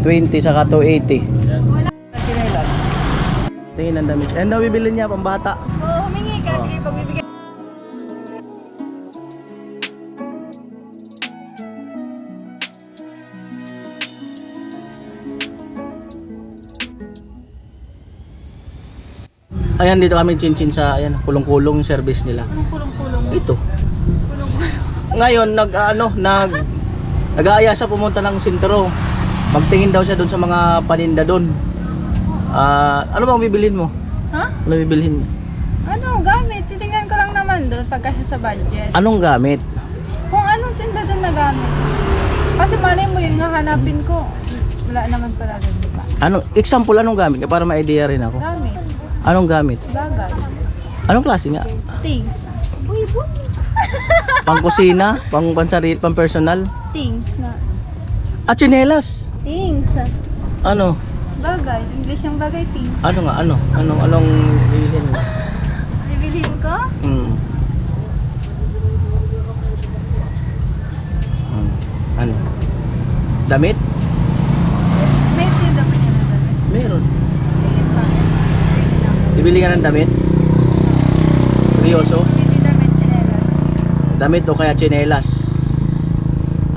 220 saka 280. Wala ka chinelas. Tingin ang damit. Ano bibili niya pambata? Oo, humingi ka. Sige, pagbibigyan. Ayan, dito kami chinchin sa ayan, kulong-kulong yung service nila. Anong kulong-kulong? Ito. Kulong-kulong. Ngayon nag-aaya siya pumunta ng sentro. Magtingin daw siya doon sa mga paninda doon. Ano bang bibilhin mo? Ha? Ano bibilhin? Ano, gamit. Titingnan ko lang naman doon pagkasya sa budget. Anong gamit? Kung anong tinda doon na gamit. Kasi malay mo yun nga hanapin ko. Wala naman pala doon, di ba? Example, anong gamit? Para ma-idea rin ako. Gamit. Anong gamit? Bagay. Anong klase nga? Things. Uy, boy. Pang-kusina? Pang-pansarili? Pang-personal? Things na. At tsinelas? Things. Ano? Bagay. English yung bagay, things. Ano nga? Anong bibilhin mo? Bibilhin ko? Ano? Damit? May tinda pa niya na damit. Meron. Ayun pa. Bibili ka ng damit? Seryoso? Hindi damit sinela. Damit o kaya tsinelas?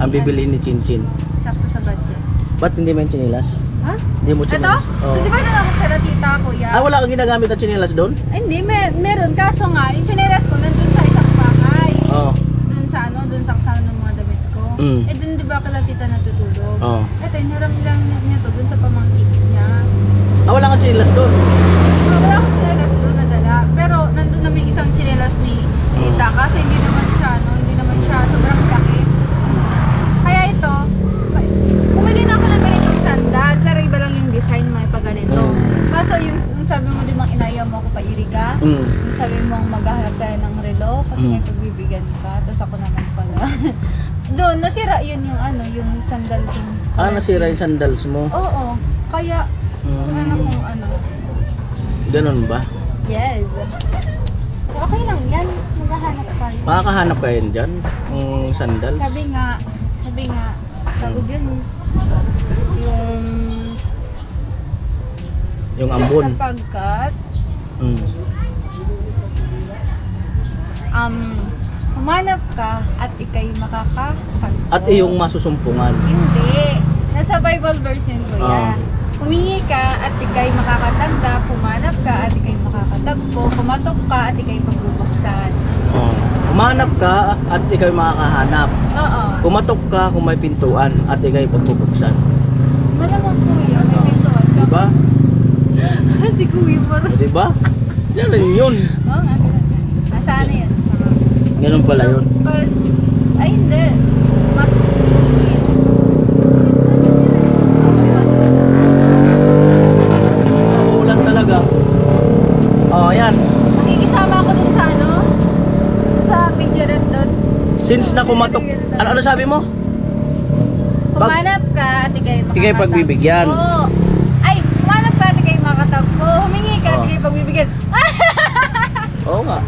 Ang bibilhin ni Chinchin. Sakto sa budget. Ba't hindi mo yung tsinelas? Ha? Hindi mo Ito? tsinelas? Oo. Di ba nalabot sa tita ko yan? Wala kang ginagamit na tsinelas doon? Ay, hindi, meron. Kaso nga, yung sinelas ko nandun sa isang bahay. Oo. Dun sa kasama ng mga damit ko. Mm. Dun di ba kala tita natutulog? Oo. Ito, hinaram lang niya to dun sa pamangkin niya. Wala kang tsinelas doon? Wala akong sinelas doon nadala. Pero nandun na may isang sinelas ni tita kasi hindi naman siya sobrang laki. Kaya ito, bumili na ako ng ganitong sandal, pero iba lang yung design, may pa ganito. Kaso yung sabi mo, di bang inaya mo ako pa iriga? Yung sabi mo maghahanap tayo ng relo kasi may pagbibigyan ka, tapos ako naman pala. Doon, nasira yun yung yung sandal ko. Nasira yung sandals mo? Oo, kaya ano. Ganun ba? Yes. Okay lang yan, maghahanap tayo. Makakahanap ka yun dyan? Sandals? Sabi nga, tawag yun, Yung ambon? sapagkat, humanap ka at ikay makakapagpo. At iyong masusumpungan? Hindi. Nasa Bible version ko yan. Humingi ka at ikay makakatanggap, humanap ka at ikay makakatagpo, kumatok ka at ikay pagbubuksan. Humanap ka at ikaw makakahanap. Oo. Kumatok ka kung may pintuan at ikaw pagbubuksan. Malamang kuya, may pintuan ka. Diba? Si kuya mo rin. Diba? Yan rin yun. Oo nga. Nasaan na yan? Ganun pala yun. Ay hindi. Ulan talaga. Yan. Makikisama ako dun sa sa video rin dun. Since na kumatok, ano sabi mo? Humanap ka at ikay makakatagpo. Ikay pagbibigyan. Oo. Ay, humanap ka at ikay makakatagpo. Humingi ka at ikay pagbibigyan. Oo nga.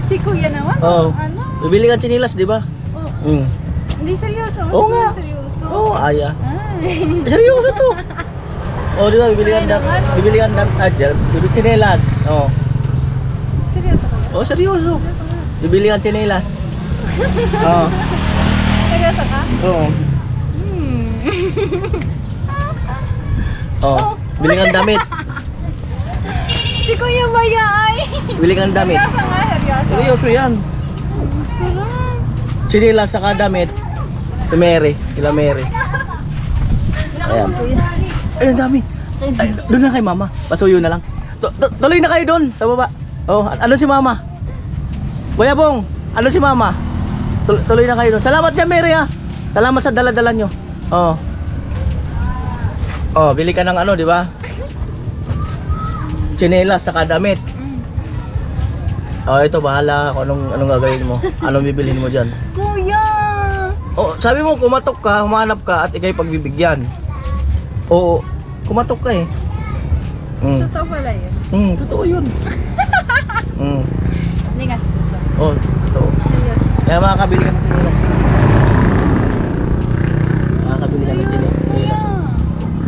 Si kuya naman. Oo. Ano? Bibili kang chinilas, di ba? Oo. Hindi seryoso. Oo nga. Seryoso. Oo, aya. Ay. Seryoso to. Di ba? Bibili Ay, naman. bibili chinelas. Seryoso ka ba? Seryoso. Bibili kang chinelas. Seryoso ka? Oo. Bili kang damit. Si Kuya Maya ay. Bili kang damit. Seryoso nga, seryoso. Seryoso yan. Sarap. Chinelas saka damit. Si Mary. Sila Mary. Ayan. Ayun, dami. Ay, doon na kay mama. Pasuyo na lang. Tuloy na kayo doon sa baba. Ano si mama? Kuya Bong, ano si mama? Tuloy na kayo doon. Salamat dyan, Mary, ha. Salamat sa dala-dala nyo. Bili ka ng di ba? Chinelas saka damit. Ito bahala kung anong gagawin mo. Anong bibilhin mo diyan? Kuya. Sabi mo kumatok ka, humanap ka at ikay pagbibigyan. Kumatok ka eh. Totoo pala yun. Totoo yun. Hindi nga. Totoo. Seryoso. Kaya makakabili ka ng chinelas. Makakabili ka ng chinelas.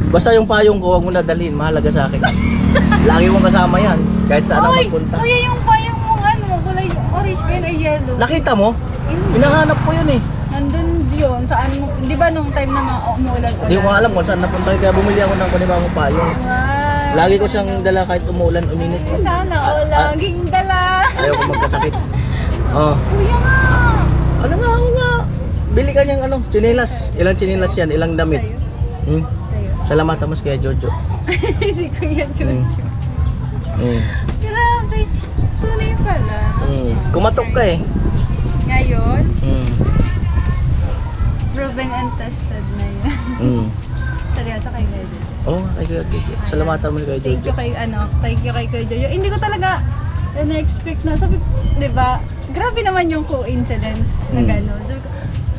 Basta yung payong ko, huwag mo na dalhin. Mahalaga sa akin. Lagi mong kasama yan. Kahit saan ako magpunta. Kuya, yung payong mo, kulay orange ba yun or yellow? Nakita mo? Hinahanap ko yun eh. Nandun yun, saan mo, di ba nung time na umuulan-ulan? Hindi ko alam kung saan napunta. Kaya bumili ako ng kunibang payong. Wow. Lagi ko siyang dala kahit umulan, uminit. Sana, laging dala. Ayaw ko magkasakit. Oh. Kuya nga. Ano nga, ako nga. Bili ka niyang tsinelas. Ilang tsinelas yan, ilang damit. Hmm? Sa'yo. Salamat naman kay Jojo. Si Kuya Jojo. Hmm. Grabe. Tunay pala. Kumatok ka eh. Ngayon, Hmm. proven and tested na yun. Hmm. Seryoso kay Kuya Jojo. Oo nga, kay Jojo. Salamatan mo kay Thank Jojo. you kay Kuya Jojo. Hindi ko talaga na-expect na, sabi, di ba, grabe naman yung coincidence na gano'n.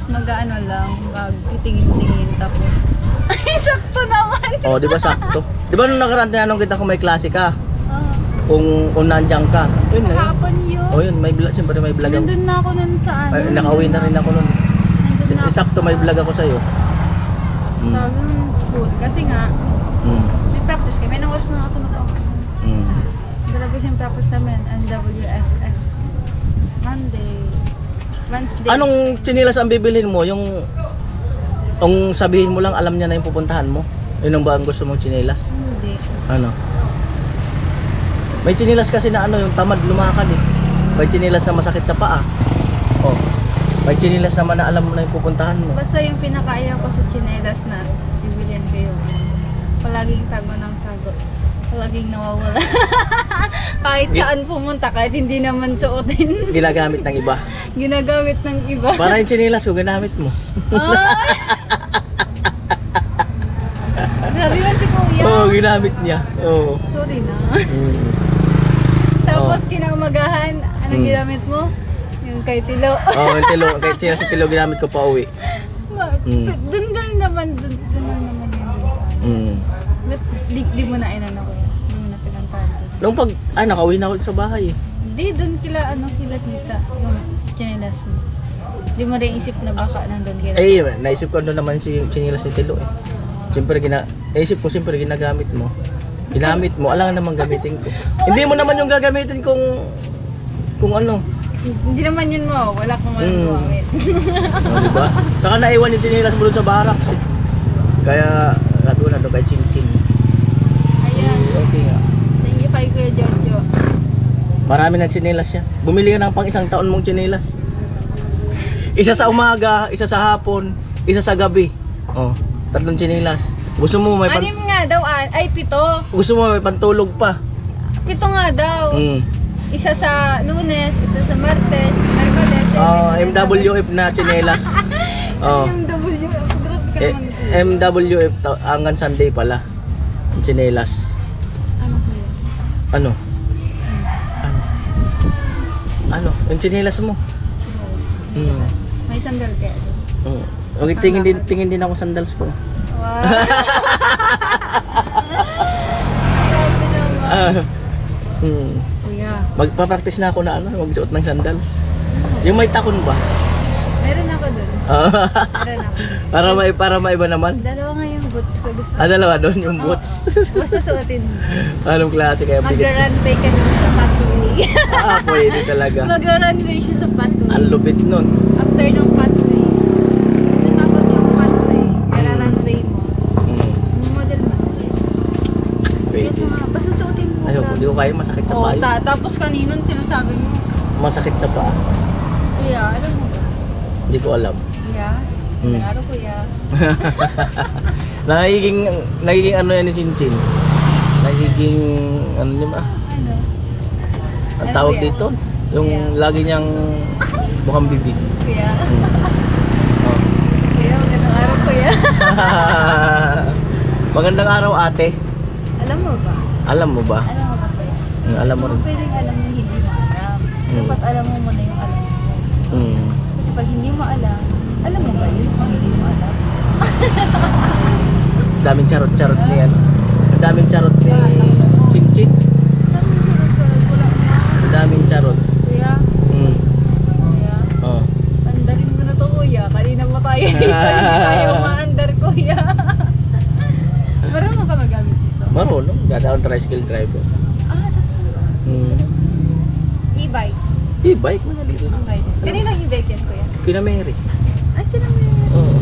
Mag-ano lang, mag-tingin-tingin tapos, ay, sakto naman! Oh, di ba sakto? Di ba nung nakaraan tinanong kita kung may klase ka? Oh, Kung nandiyan ka? Yun na yun. hapon yun. Oh yun, siyempre may vlog ako. Nandun na ako nun sa ano. Ay, nakauwi na rin ako nun. Nandun na ako. Sakto may vlog ako sa'yo. Tawag ng school. Kasi nga, may practice kami. Nang oras na ako nakauwi. Grabe yung practice namin, NWFS. Monday. Wednesday. Anong tsinelas ang bibilhin mo? Yung sabihin mo lang alam niya na yung pupuntahan mo? Yun ang ba ang gusto mong tsinelas? Hindi. Ano? May tsinelas kasi na yung tamad lumakad eh. May tsinelas na masakit sa paa. Oh. May tsinelas naman na alam mo na yung pupuntahan mo. Basta yung pinakaya ko sa chinelas na bibilhin ko yun. Palaging tago ng tago. Palaging nawawala. Kahit saan pumunta, kahit hindi naman suotin. Ginagamit ng iba. Ginagamit ng iba. Para yung tsinelas ko, ginamit mo. Ay! Grabe man si Kuya. Oo, ginamit niya. Oo. Sorry na. Mm. Tapos kinaumagahan, anong Mm. ginamit mo? Yung kay Tilo. Oo, yung tilo. Kahit tsinelas yung tilo, ginamit ko pa uwi. Mm. Doon naman yun. Mm. Ba't di mo na inano ko yun? Di mo na pinantahan doon? Nung nakauwi na ako sa bahay eh. Hindi, doon kila tita. Yung chinelas mo. Di mo rin isip na baka nandun kila. Eh, naisip ko doon naman si tsinelas ni Tilo eh. Siyempre, naisip ko siyempre ginagamit mo. Ginamit mo, alangan naman gamitin ko. Hindi mo naman yung gagamitin kung ano. Hindi naman yun mo, wala kang walang gumamit. Oh, diba? Saka naiwan yung tsinelas mo doon sa barracks eh. Kaya, doon na doon kay Chin Chin. Ayan, Okay nga. thank you kay Kuya Jojo. Marami ng tsinelas siya. Bumili ka ng pang isang taon mong tsinelas. Isa sa umaga, isa sa hapon, isa sa gabi. Oh, 3 tsinelas. Gusto mo may Anim nga daw, ay 7. gusto mo may pantulog pa. 7 nga daw. Isa sa Lunes, isa sa Martes, Merkoles. MWF na tsinelas. Oh. MWF, grabe ka naman. MWF hanggang Sunday pala. Yung tsinelas. Ano ko yun? Ano? Ano? Yung tsinelas mo. May sandal kaya doon. Okay, tingin din ako sandals ko. Wow. Sabi naman. Kuya, Magpa-practice na ako na magsuot ng sandals. Yung may takon ba? meron ako doon. Meron ako. para maiba naman. Dalawa nga yung boots ko. Gusto ko. Dalawa doon yung boots. Basta suotin mo. Anong klase kaya bigat? Magra-runway ka dun sa pathway. Pwede talaga. Magra-runway siya sa pathway. Ang lupit nun. After ng pathway, tapos yung pathway, magra-runway mo. Model mo. Pwede. Basta suotin mo. Ayoko, hindi ko kaya masakit sa Oo, paa. tapos kaninang sinasabi mo, Masakit sa paa. Kuya, alam mo ba? Hindi ko alam. Kuya, araw kuya. Nagiging ano yan ni Chinchin. Nagiging ano niya ba? Ano? Ang tawag dito? Yung lagi niyang mukhang bibig. Kuya. Oh. Kuya, magandang araw kuya. Magandang araw ate. Alam mo ba? Alam mo ba? Alam mo ba kuya? Alam mo rin. Pwedeng alam mo hindi mo alam. Dapat alam mo muna yung alam mo. Kasi pag hindi mo alam mo ba yun pag hindi mo alam? Daming charot-charot ni yan. Ang daming charot ni Chinchin. Ang daming charot. Kuya, kuya, Oh. andarin mo na to kuya. Kanina pa tayo. Hindi tayo maandar kuya. Marunong, dadaan tricycle driver. Ah, e-bike. E-bike, madali rin. Okay. Kanilang e-bike yan, kuya? Kina Mary. Ay, kinamay. Oo.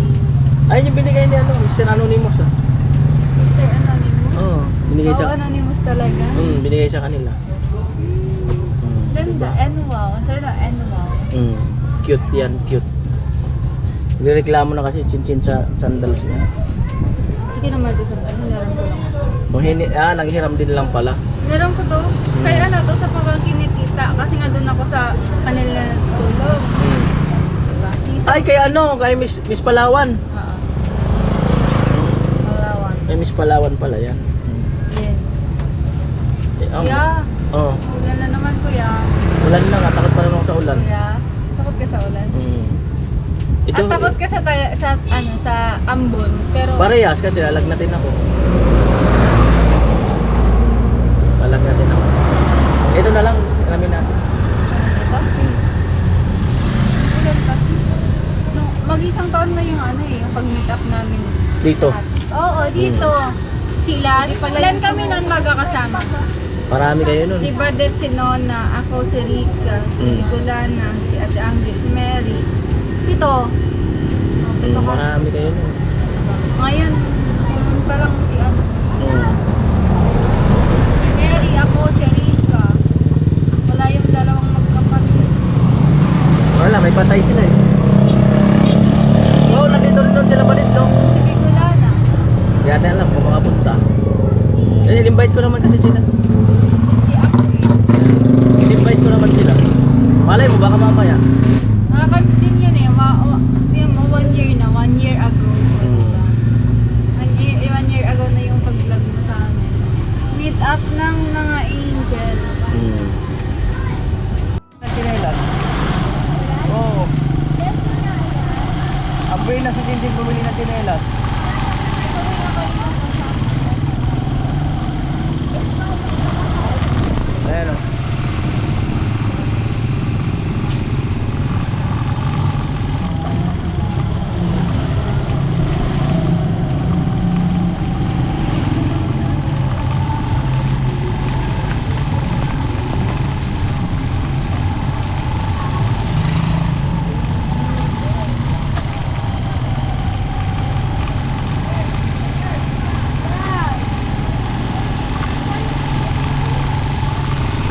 Ayun yung binigay ni Mr. Anonymous ah. Mr. Anonymous? Oo, binigay Oo, sa... Anonymous talaga. binigay sa kanila. Ganda, annual. Sana annual. Cute yan, cute. Nireklamo na kasi chinchin sa sandals niya. Hindi naman ito sa hinaram ko lang. Nanghiram din lang pala. Hinaram ko to. Kaya ano to sa pamangkin ni tita. Kasi nga doon ako sa kanila natulog. Diba? Ay, kay kay Miss Palawan. Oo. Palawan. Kay Miss Palawan pala yan. Yes. Kuya. Oo. Ulan na naman, kuya. Ulan na nga, takot pa naman ako sa ulan. Kuya, takot ka sa ulan? Ito, At takot ka sa ambon, pero parehas kasi lalagnatin ako. Lalagnatin ako. Ito na lang, alamin natin. ito? Ulan kasi. No, mag-isang taon na yung yung pag-meet up namin. Dito. Oo, dito. Sila, ilan kami nun magkakasama? Marami kayo nun. Si Badet, si Nona, ako, si Rika, si Gulana, si Ate Angel, si Mary. Ito. Marami kayo nun. Ngayon, yun pa lang si si Mary, ako, si Rika. Wala yung dalawang magkapatid. Wala, may patay sila eh. Oo, nandito rin sila palit, no? Si Bigulana. Hindi natin alam kung makapunta. Si In-invite ko naman kasi sila. Akri. In-invite ko naman sila. Malay mo, baka mamaya. Nakakamiss din yun eh. Tingnan mo, 1 year na. 1 year ago. Diba? 1 year ago na yung pag-vlog mo sa amin. Meet up ng mga angel. Chinelas. Oo. Apoy na si Jinjin bumili ng chinelas. Ayan o.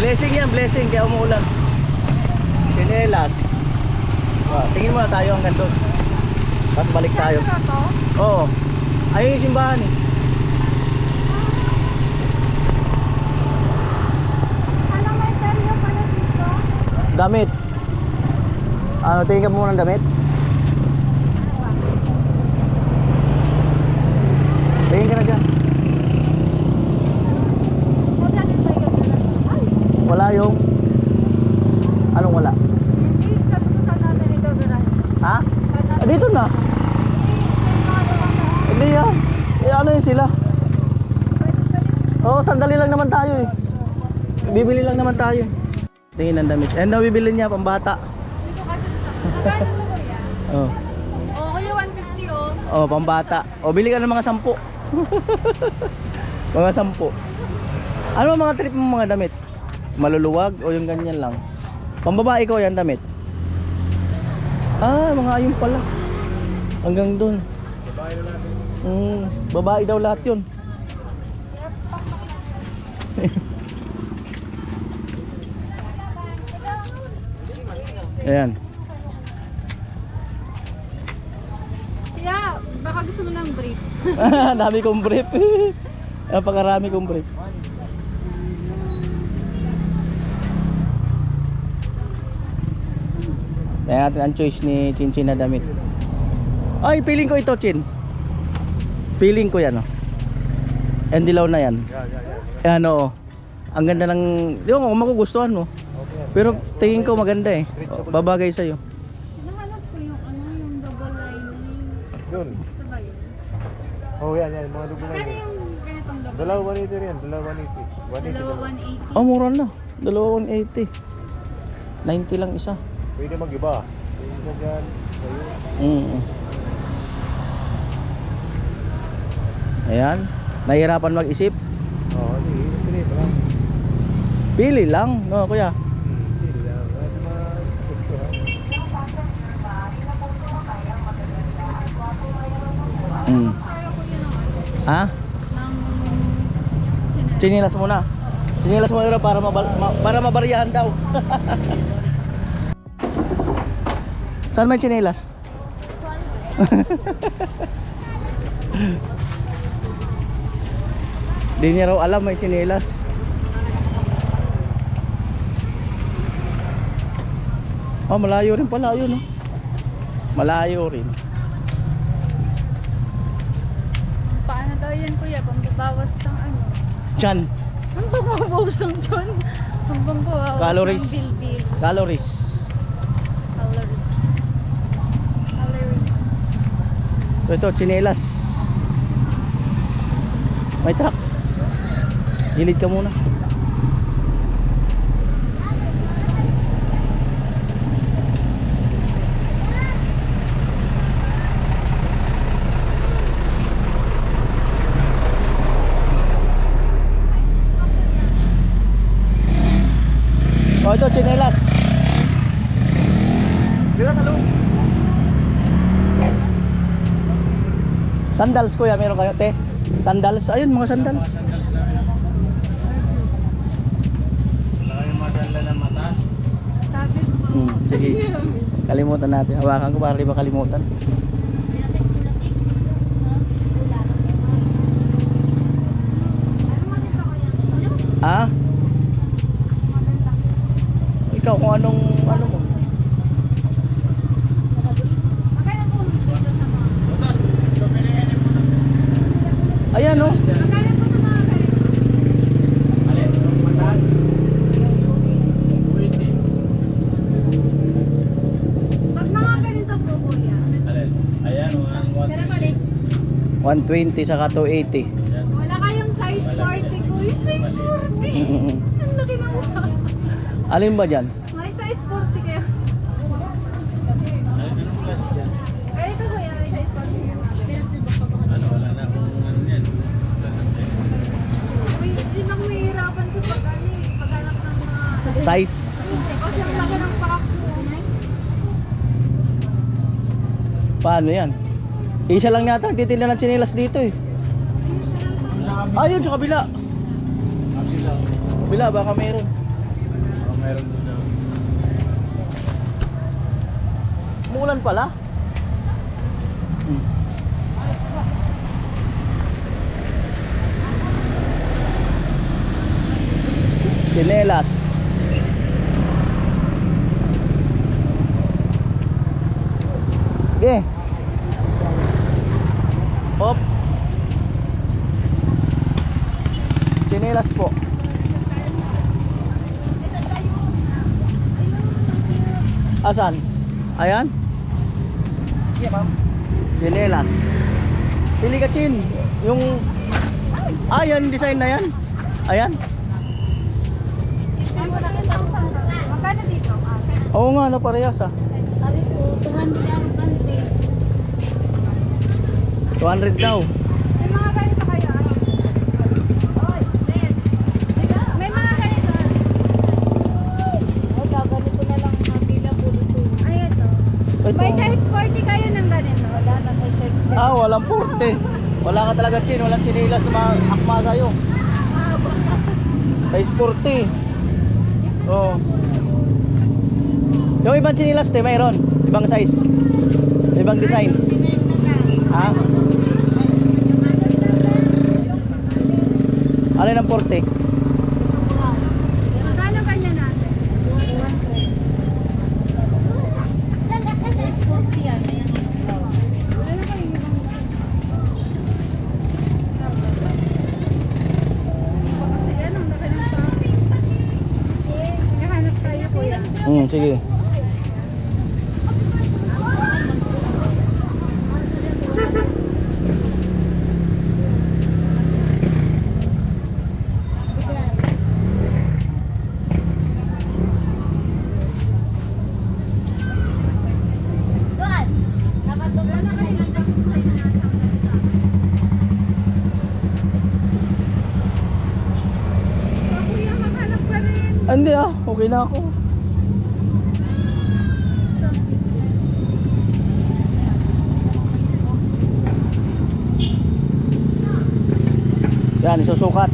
Blessing yan, blessing, kaya umuulan. Chinelas. Tingin muna tayo hanggang doon. Tapos balik tayo. Oo. Ayun yung simbahan eh. Alam mo, seryo pala dito? Damit. Tingin ka muna ng damit? Tingin ka na dyan. Wala yung... Anong wala? Hindi, katutusan natin ito, garahe. Ha? Dito na. Hindi yan. Ano yun sila? Oo, sandali lang naman tayo eh. Bibili lang naman tayo. Tingin ng damit. Ano bibili niya? Pambata. Dito kasi, magkano ito, kuya? Oo. Oo, kuya, 150 oh. Oh, pambata. O, bili ka ng mga 10. Mga 10. Ano ang mga trip mo mga damit? Maluluwag o yung ganyan lang? Pambabae ko yan damit. Mga ayun pala. Hanggang dun. Babae daw lahat. Babae daw lahat yun. Ayan. Kaya, baka gusto mo ng brief. Dami kong brief. Napakarami kong brief. Tingnan natin ang choice ni Chinchin na damit. Ay, feeling ko ito, Chin. Feeling ko yan, oh. Yan, dilaw na yan. Yan, oo. Ang ganda ng... Di ko makugustuhan mo. Pero tingin ko maganda eh. Babagay sa'yo. Nahanap ko yung yung double lining. Yun. Ito ba yun? Oh, yan, mga dugo na Kano yun. yung ganitong double? Dalawa 180 yan, dalawa 180. 180 Dalawa dalawa. 180. Oh, mura na. Dalawa 180. 90 lang isa. Pwede mag-iba. Pwede na dyan. Ayun. Ayan. Nahihirapan mag-isip. Pili lang, no kuya? Hindi lang. At magustuhan. Mm. Kaya ko yun ng Ha? ng Chinilas muna. Chinilas muna daw para mabariyahan daw. Saan may chinilas? Di niya raw alam may chinilas. Oh, malayo rin pala yun, no? Malayo rin. paano daw yan kuya? Pambabawas ng ano? Chan, Ang pambabawas ng tiyan? Ang pambabawas Calories. ng bilbil. calories. Calories. Calories. Ito, chinilas. May truck. Gilid ka muna. Oh, ito, chinelas. Dito sa loob. Sandals kuya, meron kayo, te? Sandals, ayun mga sandals. Wala kayong madala na mata. Sabi ko. Sige. Kalimutan natin. Hawakan ko para di makalimutan. Ah? Ikaw kung anong ano mo. Magkano po dito sa mga? Ayan oh. Magkano po sa mga ganito? Alin? Mata? Pwede. Pag mga ganito po kuya. Alin? Ayan, Pero mali. 120 saka 280. Wala kayong size 40 kuya. Size 40. Ang laki ng mukha. Alin ba dyan? May size 40 kayo. Alin, anong klase dyan? Pero ito kuya, may size 40. Ano, wala na akong ano yan. Uy, hindi na mahihirapan sa paghanap ng mga... Size? Kasi ang laki ng pakak mo. Paano yan? Isa lang yata nagtitinda ng tsinelas dito eh. Ayun sa kabila. Kabila baka meron. Meron doon daw. Umulan pala. Tsinelas. Okay. Hop. Tsinelas po. Asan? Ayan? Iya, ma'am. Tsinelas. Pili ka, Chin. Yung... Ayan, design na yan. Ayan. Magkano dito? Oo nga, no, parehas ah. Ari po, 200 ang country. 200 daw. May mga ganito kayo. Oy, Ben. May mga ganito. Oh, gaganito na lang pila po dito. Ay, ito. Ito. May size 40 kayo ng ganito. Wala na size 37. Ah, walang porte. Wala ka talaga, Chin. Walang tsinelas na akma sa'yo. Size 40. Oo. Yung ibang tsinelas, te, mayroon. Ibang size. Ibang design. Ha? Alin ang porte? Magkano kanya natin? 100. Size 40 yan. Wala na kayo ibang kasi yan, ang laki ng tao. Nakahanap tayo kuya. Sige. Doon! Dapat doon na kayo nagtapos tayo na nasa kuya, maghanap ka rin. Hindi okay na ako. Yan, isusukat.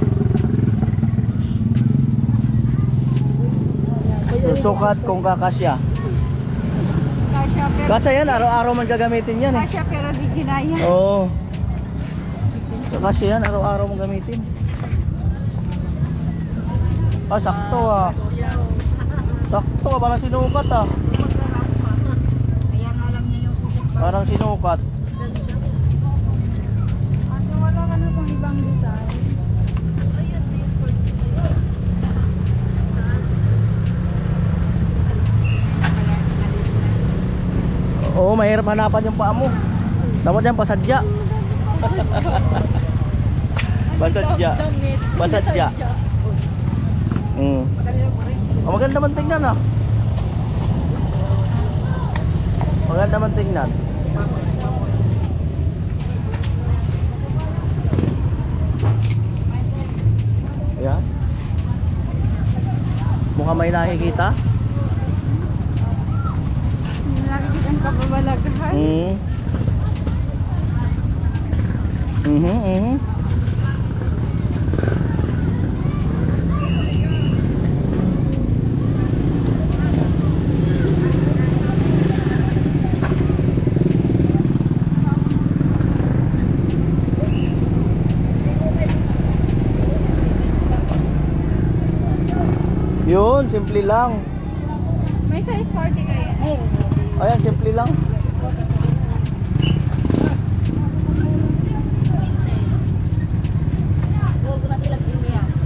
Susukat kung kakasya. Kasya pero, Kasi yan, araw-araw man gagamitin yan eh. kasya pero di ginaya. Oo. Kakasya yan, araw-araw mong gamitin. Sakto Sakto parang sinukat Kaya nga alam niya yung susit pa. Parang sinukat. Ano, wala ka na pang ibang design. Oo, mahirap hanapan yung paa mo. Dapat yan pasadya. Pasadya. Pasadya. Maganda man tingnan Maganda man tingnan. Ayan. Mukhang may nakikita. Nakikita ang kababalaghan. Yun, simple lang. May size 40 kaya. Ayan, simple lang.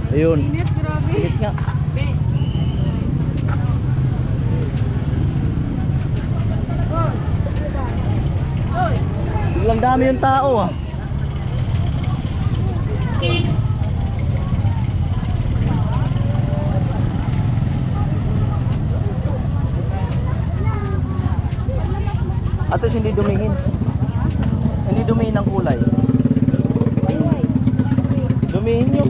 Ayun. Init, grabe. Init nga. Biglang dami yung tao At least hindi dumihin. Hindi dumihin ang kulay. Dumihin nyo.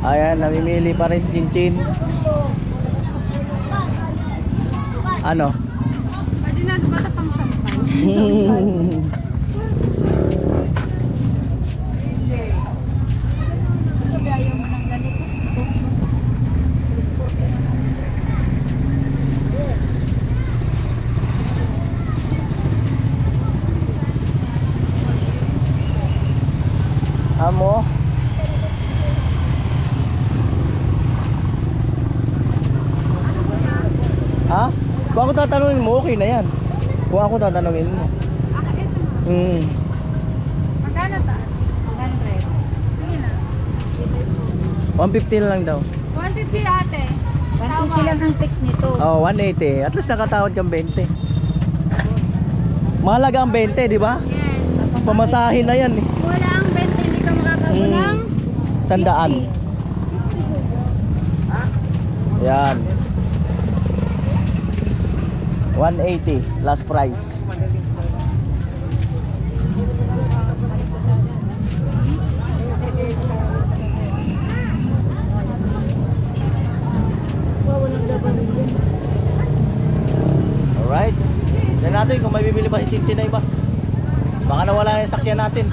Ayan, namimili pa rin si Chinchin. Ano? Pwede na ba ito pang sampay? Ayaw mo ng ganito. Amo. Ha? Kung ako tatanungin mo, okay na yan. Kung ako tatanungin mo. Ito. Magkano ta? 100. Sige na. 150 na lang daw. 150 ate. 180 lang ang fix nito. Oh, 180. At least nakatawad kang 20. Mahalaga ang 20, di ba? Yes. Pamasahin na yan eh. Wala ang 20, hindi ka makakabulang. 100. Yan. 180 last price. Alright. Tignan natin kung may bibili pa si Chinchin na iba. Baka nawala na yung sakyan natin.